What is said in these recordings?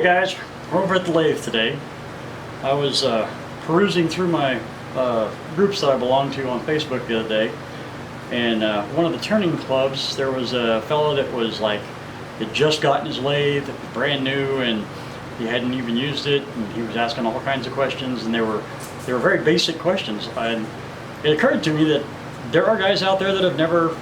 Hey guys, we're over at the lathe today. I was perusing through my groups that I belong to on Facebook the other day, and one of the turning clubs, there was a fellow that was like, had just gotten his lathe, brand new, and he hadn't even used it, and he was asking all kinds of questions, and they were very basic questions. And it occurred to me that there are guys out there that have never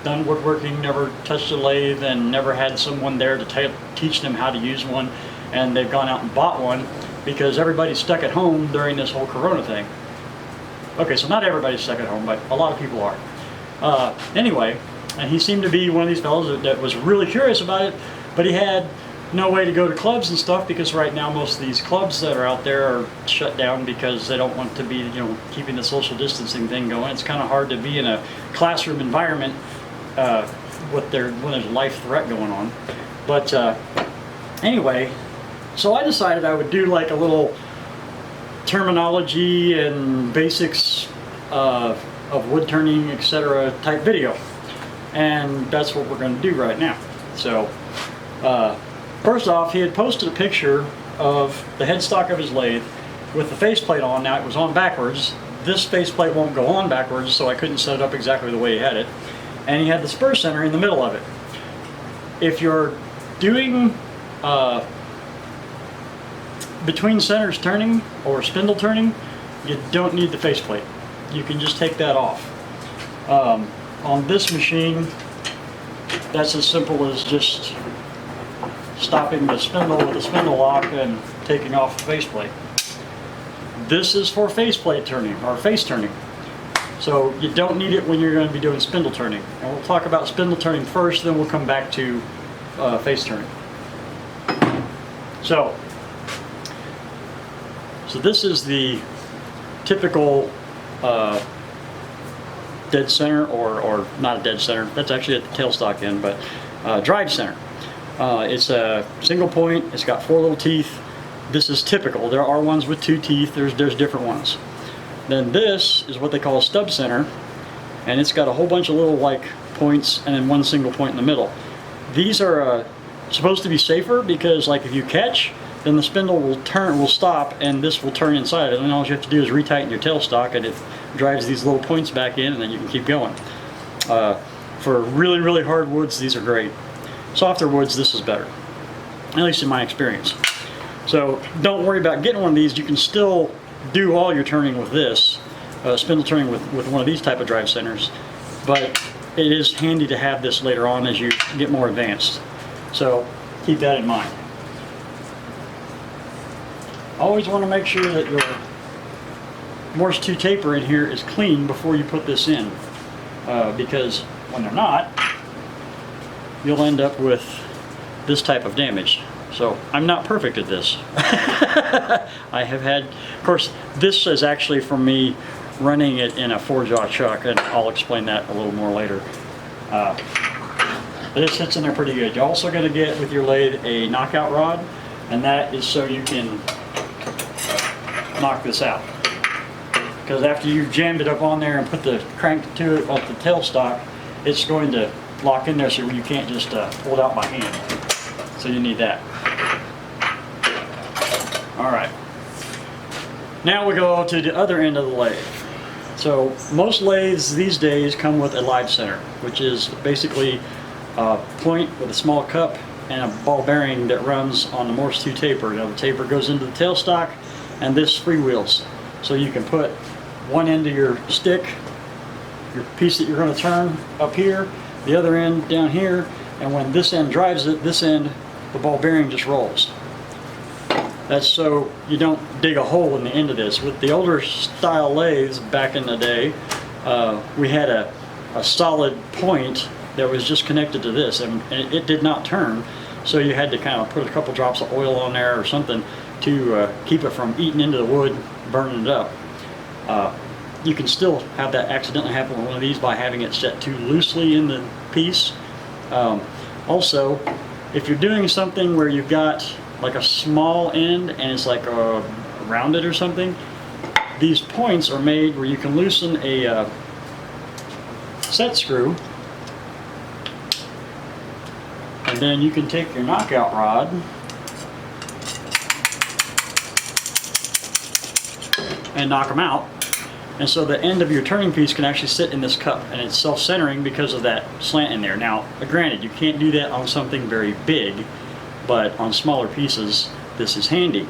done woodworking, never touched a lathe, and never had someone there to teach them how to use one, and they've gone out and bought one because everybody's stuck at home during this whole Corona thing. Okay, so not everybody's stuck at home, but a lot of people are. Anyway, and he seemed to be one of these fellows that was really curious about it, but he had no way to go to clubs and stuff because right now most of these clubs that are out there are shut down because they don't want to be, keeping the social distancing thing going. It's kind of hard to be in a classroom environment when there's a life threat going on. But anyway, so I decided I would do like a little terminology and basics of wood turning, etc. type video, and that's what we're going to do right now. So first off, he had posted a picture of the headstock of his lathe with the faceplate on. Now it was on backwards. This faceplate won't go on backwards, so I couldn't set it up exactly the way he had it. And he had the spur center in the middle of it. If you're doing between centers turning or spindle turning, you don't need the faceplate. You can just take that off. On this machine, that's as simple as just stopping the spindle with the spindle lock and taking off the faceplate. This is for faceplate turning, or face turning. So you don't need it when you're going to be doing spindle turning. And we'll talk about spindle turning first, then we'll come back to face turning. So this is the typical dead center, or not a dead center, that's actually at the tailstock end, but drive center. It's a single point, it's got 4 little teeth. This is typical. There are ones with 2 teeth, there's different ones. Then this is what they call a stub center, and it's got a whole bunch of little points and then one single point in the middle. These are supposed to be safer because if you catch, then the spindle will stop and this will turn inside it, and all you have to do is retighten your tailstock and it drives these little points back in, and then you can keep going. For really hard woods, these are great. Softer woods, this is better, at least in my experience. So don't worry about getting one of these. You can still do all your turning with this, spindle turning with one of these type of drive centers, but it is handy to have this later on as you get more advanced. So keep that in mind. Always want to make sure that your Morse 2 taper in here is clean before you put this in, because when they're not, you'll end up with this type of damage. So I'm not perfect at this. I have had, of course, this is actually from me running it in a 4-jaw chuck, and I'll explain that a little more later. But it sits in there pretty good. You're also going to get with your lathe a knockout rod, and that is so you can knock this out. Because after you've jammed it up on there and put the crank to it off the tailstock, it's going to lock in there so you can't just pull it out by hand. So you need that. Alright. Now we go to the other end of the lathe. So most lathes these days come with a live center, which is basically a point with a small cup and a ball bearing that runs on the Morse 2 taper. Now the taper goes into the tailstock and this freewheels. So you can put one end of your stick, your piece that you're going to turn up here, the other end down here, and when this end drives it, this end, the ball bearing just rolls. That's so you don't dig a hole in the end of this. With the older style lathes back in the day, we had a solid point that was just connected to this, and it did not turn, so you had to kind of put a couple drops of oil on there or something to keep it from eating into the wood, burning it up. You can still have that accidentally happen with one of these by having it set too loosely in the piece. Also, if you're doing something where you've got like a small end and it's like rounded or something, these points are made where you can loosen a set screw, and then you can take your knockout rod and knock them out. And so the end of your turning piece can actually sit in this cup, and it's self-centering because of that slant in there. Now, granted, you can't do that on something very big, but on smaller pieces, this is handy.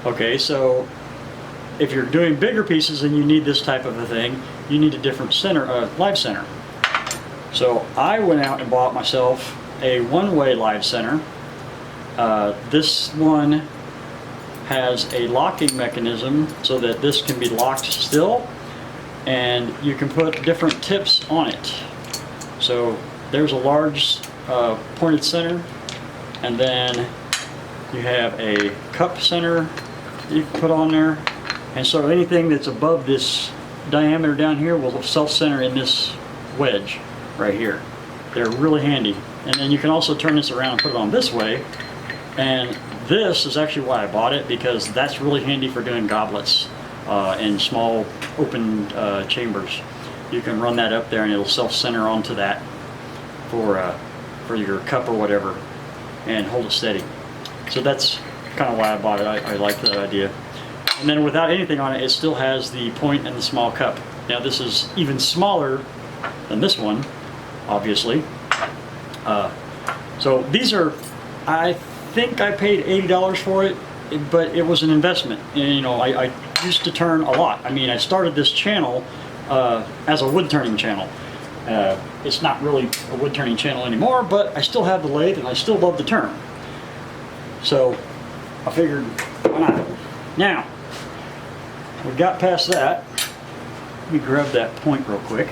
Okay, so if you're doing bigger pieces and you need this type of a thing, you need a different center, live center. So I went out and bought myself a one-way live center. This one has a locking mechanism so that this can be locked still, and you can put different tips on it. So there's a large pointed center, and then you have a cup center you can put on there, and so anything that's above this diameter down here will self-center in this wedge right here. They're really handy. And then you can also turn this around and put it on this way, and this is actually why I bought it, because that's really handy for doing goblets in small open chambers. You can run that up there and it'll self-center onto that for your cup or whatever, and hold it steady. So that's kind of why I bought it. I like that idea. And then without anything on it, it still has the point and the small cup. Now this is even smaller than this one, obviously. So these are, I think I paid $80 for it, but it was an investment. And, you know, I used to turn a lot. I mean, I started this channel as a wood turning channel. It's not really a wood turning channel anymore, but I still have the lathe and I still love to turn. So I figured, why not? Now, we got past that. Let me grab that point real quick.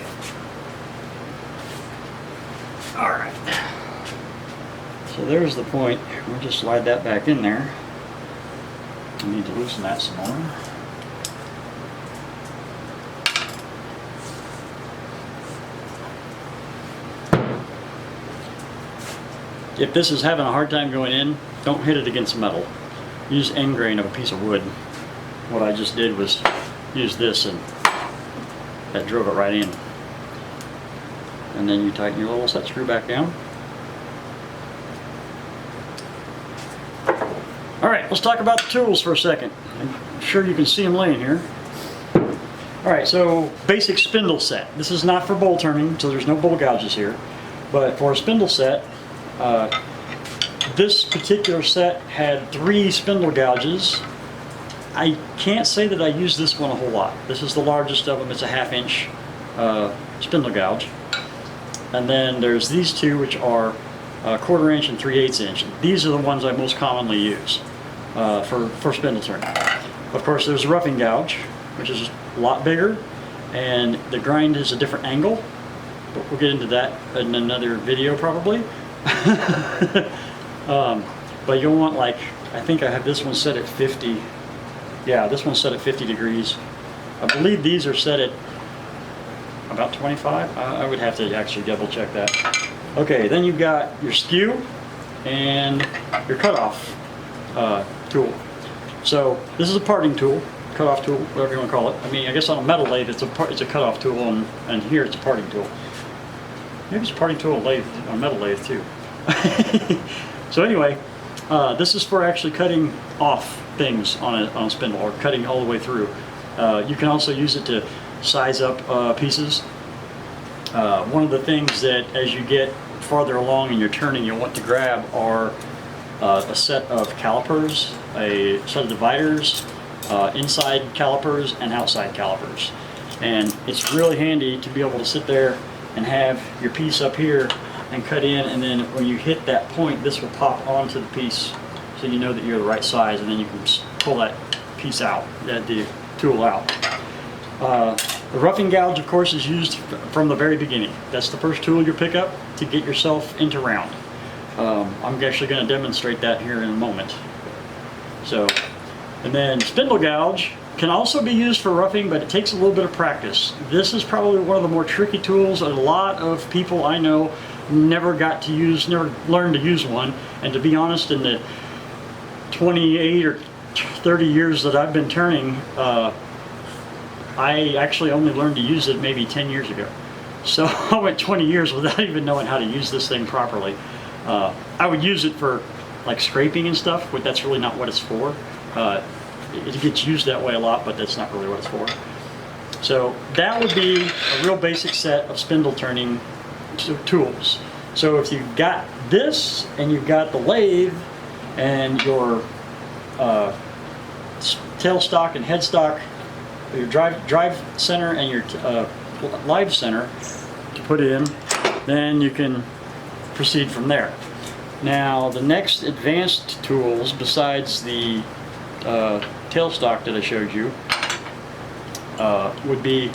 All right. So there's the point. We'll just slide that back in there. I need to loosen that some more. If this is having a hard time going in, don't hit it against metal. Use end grain of a piece of wood. What I just did was use this, and that drove it right in. And then you tighten your little set screw back down. Alright, let's talk about the tools for a second. I'm sure you can see them laying here. Alright, so basic spindle set. This is not for bowl turning, so there's no bowl gouges here. But for a spindle set, this particular set had 3 spindle gouges. I can't say that I use this one a whole lot. This is the largest of them. It's a 1/2 inch spindle gouge. And then there's these two, which are 1/4 inch and 3/8 inch. These are the ones I most commonly use for spindle turning. Of course, there's a roughing gouge, which is a lot bigger, and the grind is a different angle, but we'll get into that in another video probably. But you'll want, like, I think I have this one set at 50. Yeah, this one's set at 50 degrees. I believe these are set at about 25. I would have to actually double check that. Okay, then you've got your skew and your cutoff tool. So this is a parting tool, cutoff tool, whatever you want to call it. I mean, I guess on a metal lathe it's a cutoff tool, and here it's a parting tool. Maybe it's a parting tool on a metal lathe too. So anyway, this is for actually cutting off things on a spindle, or cutting all the way through. You can also use it to size up pieces. One of the things that as you get farther along in your turning you'll want to grab are a set of calipers, a set of dividers, inside calipers and outside calipers. And it's really handy to be able to sit there and have your piece up here and cut in, and then when you hit that point, this will pop onto the piece so you know that you're the right size, and then you can pull that piece out, the tool out. The roughing gouge, of course, is used from the very beginning. That's the first tool you pick up to get yourself into round. I'm actually going to demonstrate that here in a moment. So, and then spindle gouge can also be used for roughing, but it takes a little bit of practice. This is probably one of the more tricky tools. A lot of people I know never learned to use one, and to be honest, in the 28 or 30 years that I've been turning, I actually only learned to use it maybe 10 years ago. So I went 20 years without even knowing how to use this thing properly. I would use it for like scraping and stuff, but that's really not what it's for. it gets used that way a lot, but that's not really what it's for. So that would be a real basic set of spindle turning tools. So if you've got this and you've got the lathe and your tailstock and headstock, your drive center and your live center to put in, then you can proceed from there. Now the next advanced tools besides the tailstock that I showed you would be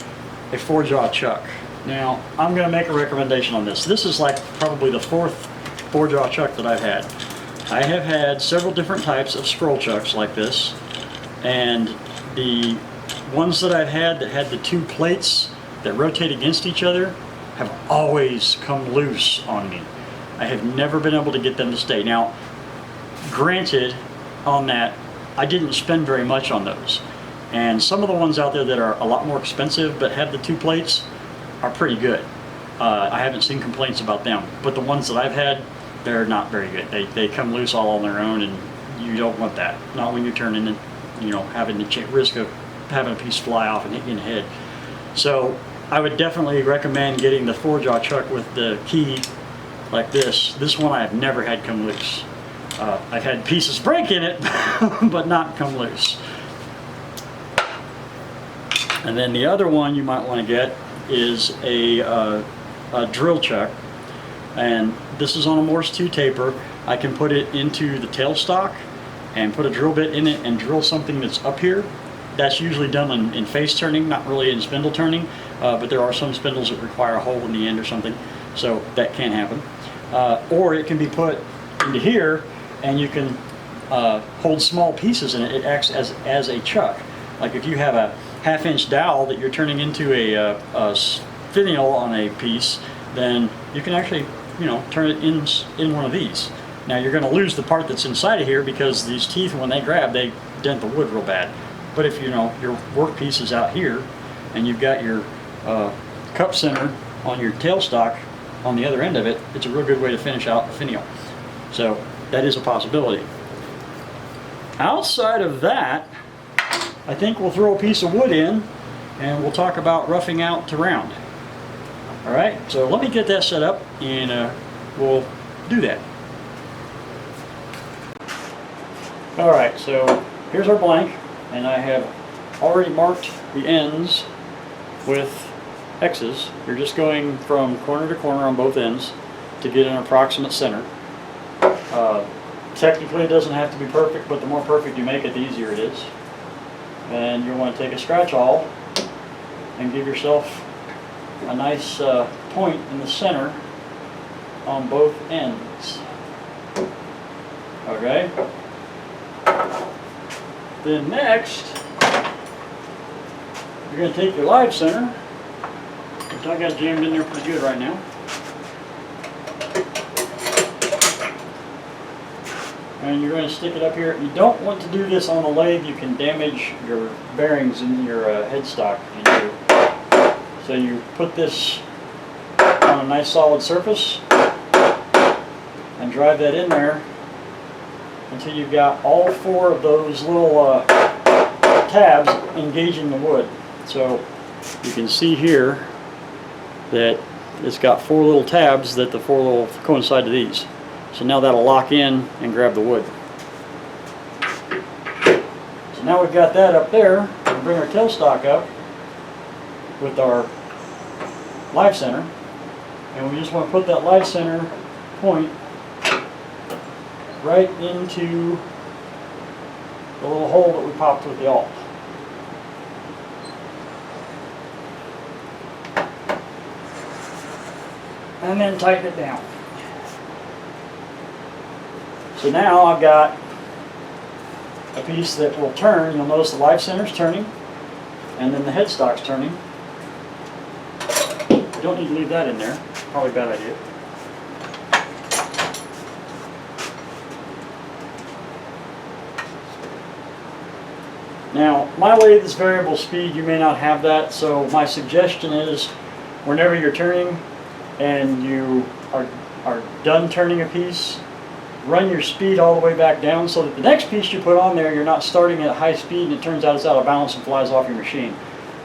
a 4-jaw chuck. Now I'm going to make a recommendation on this. This is like probably the 4th 4-jaw chuck that I've had. I have had several different types of scroll chucks like this, and the ones that I've had that had the 2 plates that rotate against each other have always come loose on me. I have never been able to get them to stay. Now, granted, on that, I didn't spend very much on those. And some of the ones out there that are a lot more expensive but have the 2 plates are pretty good. I haven't seen complaints about them. But the ones that I've had, they're not very good. They come loose all on their own, and you don't want that. Not when you're turning and, you know, having the risk of having a piece fly off and hit you in the head. So I would definitely recommend getting the 4-jaw chuck with the key like this. This one I have never had come loose. I've had pieces break in it, but not come loose. And then the other one you might want to get is a drill chuck. And this is on a Morse 2 taper. I can put it into the tailstock and put a drill bit in it and drill something that's up here. That's usually done in face turning, not really in spindle turning, but there are some spindles that require a hole in the end or something, so that can happen. Or it can be put into here, and you can hold small pieces in it. It acts as a chuck. Like if you have a 1/2-inch dowel that you're turning into a finial on a piece, then you can actually, you know, turn it in one of these. Now you're going to lose the part that's inside of here because these teeth, when they grab, they dent the wood real bad. But if, you know, your workpiece is out here and you've got your cup center on your tailstock on the other end of it, it's a real good way to finish out the finial. So that is a possibility. Outside of that, I think we'll throw a piece of wood in and we'll talk about roughing out to round. All right, so let me get that set up and we'll do that. All right, so here's our blank, and I have already marked the ends with X's. You're just going from corner to corner on both ends to get an approximate center. Technically it doesn't have to be perfect, but the more perfect you make it, the easier it is. And you want to take a scratch awl and give yourself a nice point in the center on both ends. Okay? Then next, you're going to take your live center, which I got jammed in there pretty good right now, and you're going to stick it up here. You don't want to do this on the lathe. You can damage your bearings in your headstock. So you put this on a nice solid surface and drive that in there until you've got all 4 of those little tabs engaging the wood. So you can see here that it's got 4 little tabs that the 4 little coincide to these. So now that'll lock in and grab the wood. So now we've got that up there. We'll bring our tailstock up with our live center, and we just want to put that live center point right into the little hole that we popped with the awl. And then tighten it down. So now I've got a piece that will turn. You'll notice the live center's turning, and then the headstock's turning. You don't need to leave that in there. Probably a bad idea. Now, my lathe is variable speed. You may not have that, so my suggestion is whenever you're turning and you are done turning a piece, run your speed all the way back down so that the next piece you put on there, you're not starting at high speed and it turns out it's out of balance and flies off your machine.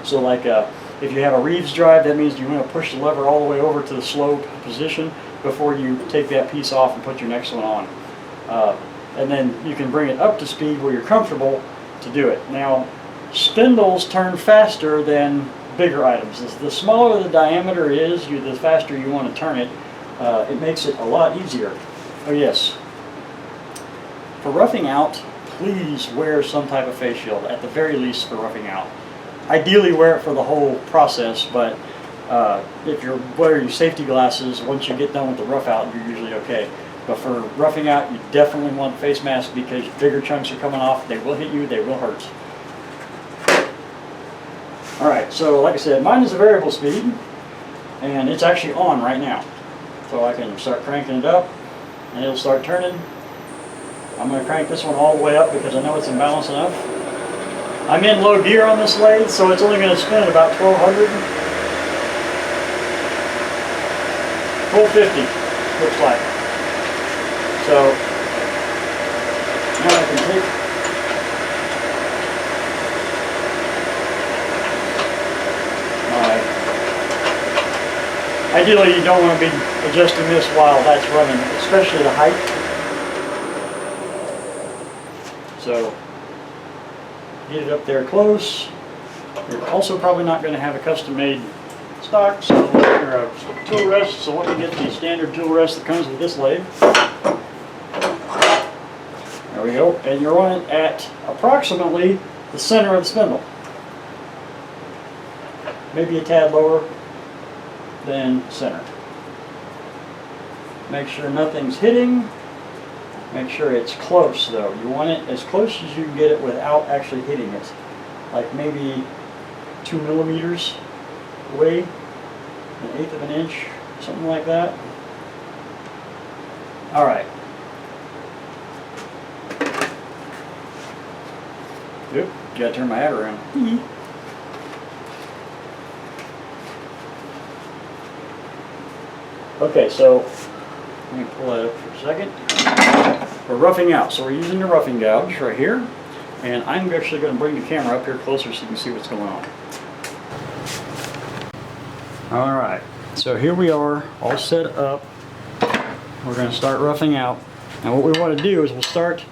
So like if you have a Reeves drive, that means you want to push the lever all the way over to the slow position before you take that piece off and put your next one on. And then you can bring it up to speed where you're comfortable to do it. Now, spindles turn faster than bigger items. The smaller the diameter is, the faster you want to turn it. It makes it a lot easier. Oh yes. For roughing out, please wear some type of face shield, at the very least for roughing out. Ideally wear it for the whole process, but if you're wearing safety glasses, once you get done with the rough out, you're usually okay. But for roughing out, you definitely want a face mask because bigger chunks are coming off. They will hit you, they will hurt. Alright, so like I said, mine is a variable speed, and it's actually on right now. So I can start cranking it up, and it'll start turning. I'm going to crank this one all the way up because I know it's in balance enough. I'm in low gear on this lathe, so it's only going to spin at about 1200. 1250, looks like. So, now I can take ideally you don't want to be adjusting this while that's running, especially the height. So, get it up there close. You're also probably not going to have a custom-made stock, so or a tool rest. So let me get the standard tool rest that comes with this lathe. There we go, and you're on it at approximately the center of the spindle. Maybe a tad lower than center. Make sure nothing's hitting. Make sure it's close though. You want it as close as you can get it without actually hitting it. Like maybe 2 millimeters away, 1/8 of an inch, something like that. Alright. Oop, gotta turn my head around. Okay, so let me pull that up for a second. We're roughing out, so we're using the roughing gouge right here, and I'm actually going to bring the camera up here closer so you can see what's going on. Alright, so here we are, all set up. We're going to start roughing out. Now what we want to do is we'll start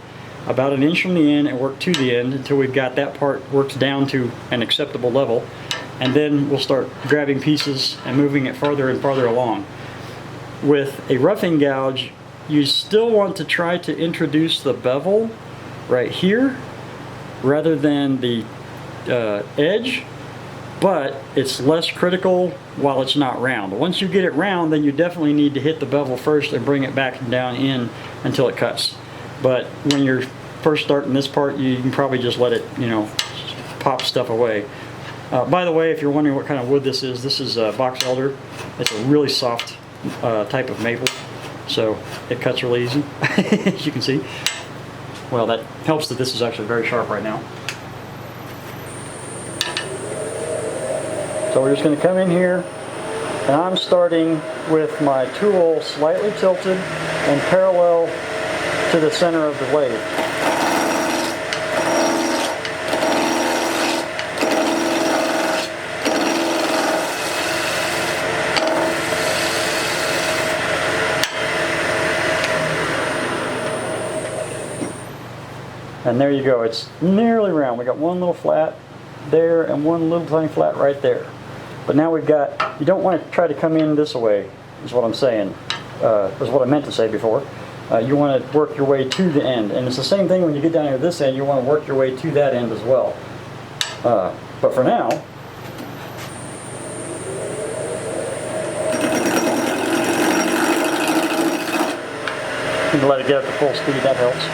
about 1 inch from the end and work to the end until we've got that part worked down to an acceptable level, and then we'll start grabbing pieces and moving it farther and farther along. With a roughing gouge, you still want to try to introduce the bevel right here rather than the edge, but it's less critical while it's not round. Once you get it round, then you definitely need to hit the bevel first and bring it back down in until it cuts. But when you're first starting this part, you can probably just let it, you know, pop stuff away. By the way, if you're wondering what kind of wood this is box elder. It's a really soft type of maple, so it cuts really easy, as you can see. Well, that helps that this is actually very sharp right now. So we're just going to come in here, and I'm starting with my tool slightly tilted and parallel to the center of the lathe. And there you go, it's nearly round. We got one little flat there and one little tiny flat right there. But now we've got, you don't want to try to come in this way, is what I'm saying, is what I meant to say before. You want to work your way to the end. And it's the same thing when you get down here to this end, you want to work your way to that end as well. But for now, you can let it get up to full speed, that helps.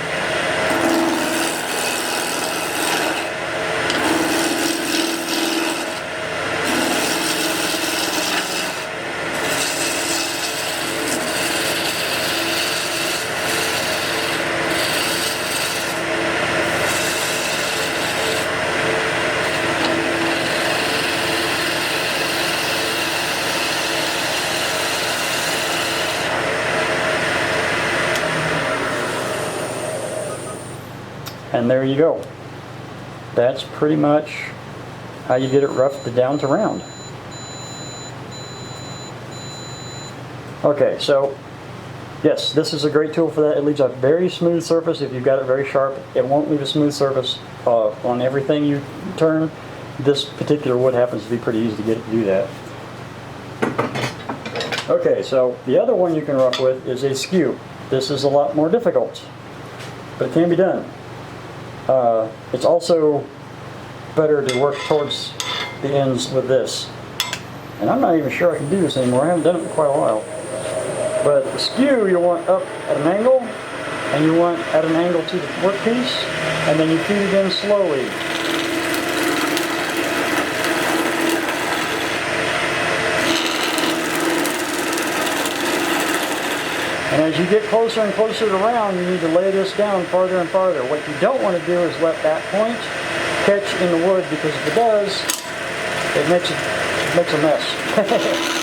And there you go. That's pretty much how you get it roughed down to round. Okay, so yes, this is a great tool for that. It leaves a very smooth surface. If you've got it very sharp, it won't leave a smooth surface on everything you turn. This particular wood happens to be pretty easy to get it to do that. Okay, so the other one you can rough with is a skew. This is a lot more difficult, but it can be done. It's also better to work towards the ends with this. And I'm not even sure I can do this anymore. I haven't done it in quite a while. But the skew you want up at an angle, and you want at an angle to the workpiece, and then you feed it in slowly. And as you get closer and closer to round, you need to lay this down farther and farther. What you don't want to do is let that point catch in the wood, because if it does, it makes a mess.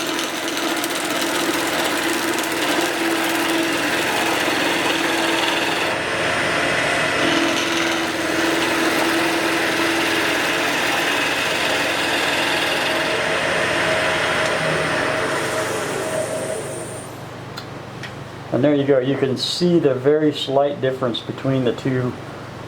And there you go. You can see the very slight difference between the two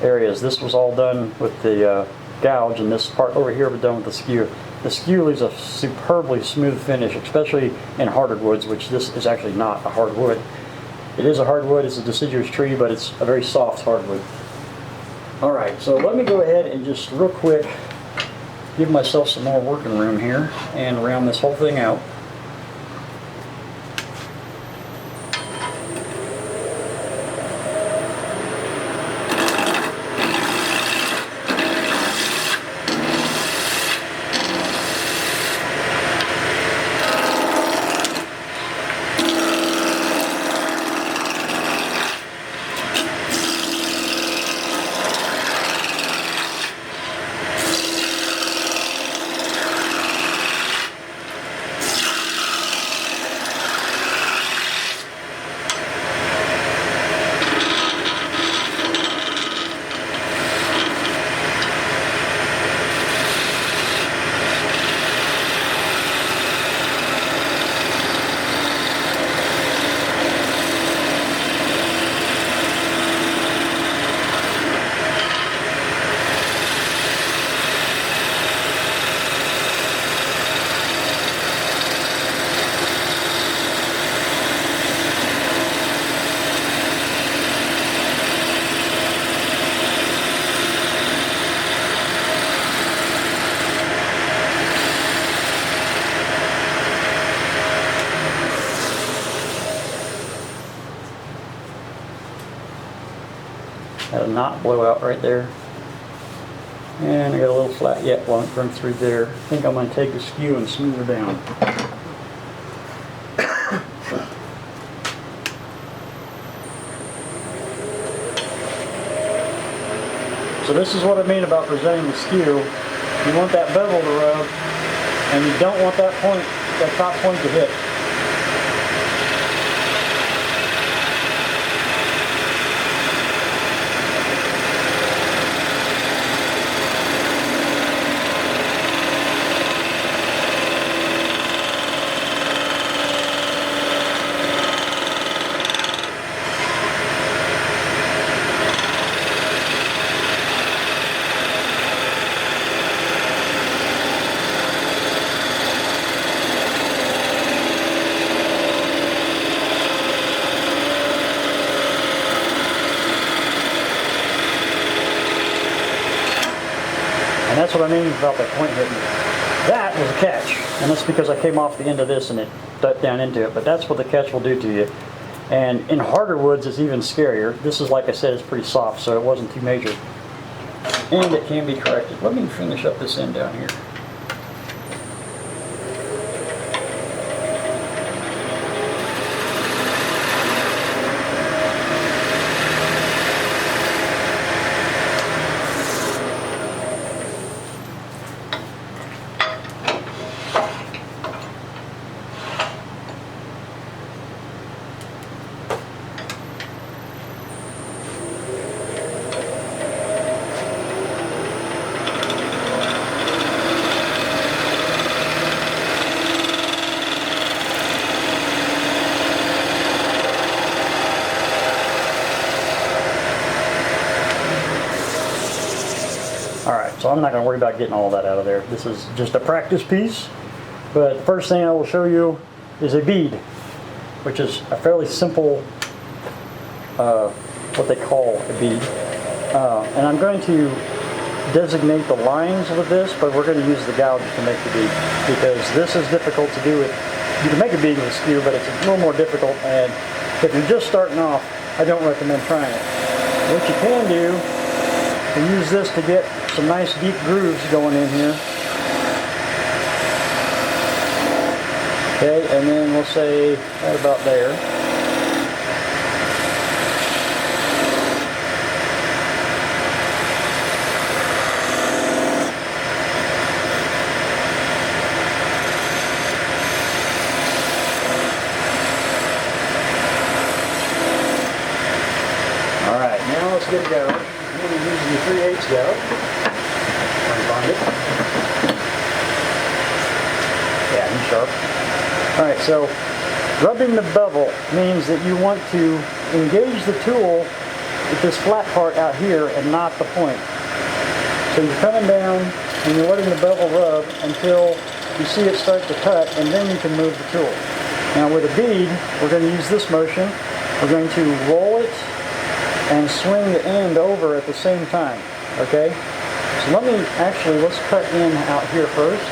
areas. This was all done with the gouge, and this part over here was done with the skew. The skew leaves a superbly smooth finish, especially in hardwood woods, which this is actually not a hardwood. It is a hardwood, it's a deciduous tree, but it's a very soft hardwood. Alright, so let me go ahead and just real quick give myself some more working room here and round this whole thing out. Had a knot blowout right there. And I got a little flat yet one run through there. I think I'm going to take the skew and smooth her down. So this is what I mean about presenting the skew. You want that bevel to rub, and you don't want that point, that top point to hit. And that's what I mean about that point hitting. That was a catch, and that's because I came off the end of this and it ducked down into it, but that's what the catch will do to you. And in harder woods, it's even scarier. This is, like I said, it's pretty soft, so it wasn't too major. And it can be corrected. Let me finish up this end down here. I'm not going to worry about getting all that out of there. This is just a practice piece. But the first thing I will show you is a bead, which is a fairly simple, what they call a bead. And I'm going to designate the lines with this, but we're going to use the gouge to make the bead, because this is difficult to do. You can make a bead with a skew, but it's a little more difficult, and if you're just starting off, I don't recommend trying it. What you can do is use this to get some nice deep grooves going in here. Okay, and then we'll say right about there. Alright, now let's get it going. I'm going to use the 3/8 gouge. Find it. Yeah, he's sharp. Alright, so rubbing the bevel means that you want to engage the tool with this flat part out here and not the point. So you're coming down and you're letting the bevel rub until you see it start to cut, and then you can move the tool. Now with a bead, we're going to use this motion. We're going to roll it and swing the end over at the same time. Okay? So let's cut in out here first.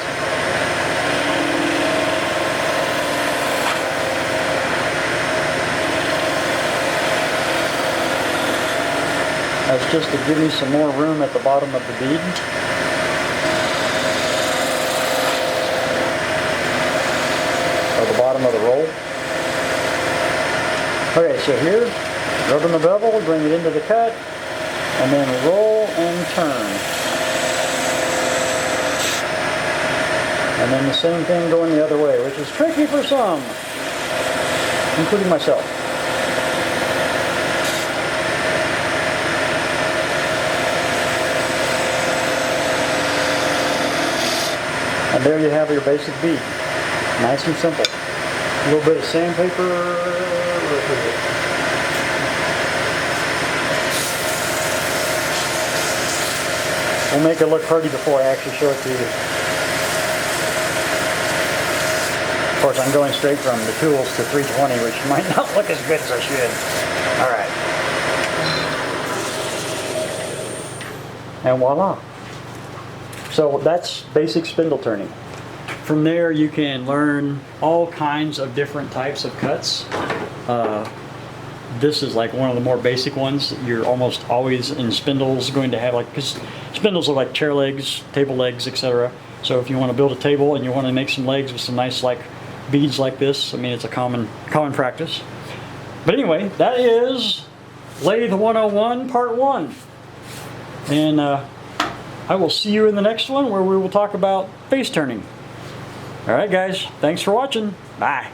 That's just to give me some more room at the bottom of the bead. Or the bottom of the roll. Okay, so here, rubbing the bevel, bring it into the cut, and then roll and turn. And then the same thing going the other way, which is tricky for some, including myself. And there you have your basic bead. Nice and simple. A little bit of sandpaper. We'll make it look pretty before I actually show it to you. Of course, I'm going straight from the tools to 320, which might not look as good as I should. Alright. And voila. So that's basic spindle turning. From there you can learn all kinds of different types of cuts. This is like one of the more basic ones. You're almost always in spindles going to have, like, because spindles are like chair legs, table legs, etc. So if you want to build a table and you want to make some legs with some nice like beads like this, I mean, it's a common practice. But anyway, that is Lathe 101 Part 1. And I will see you in the next one, where we will talk about face turning. Alright guys, thanks for watching. Bye.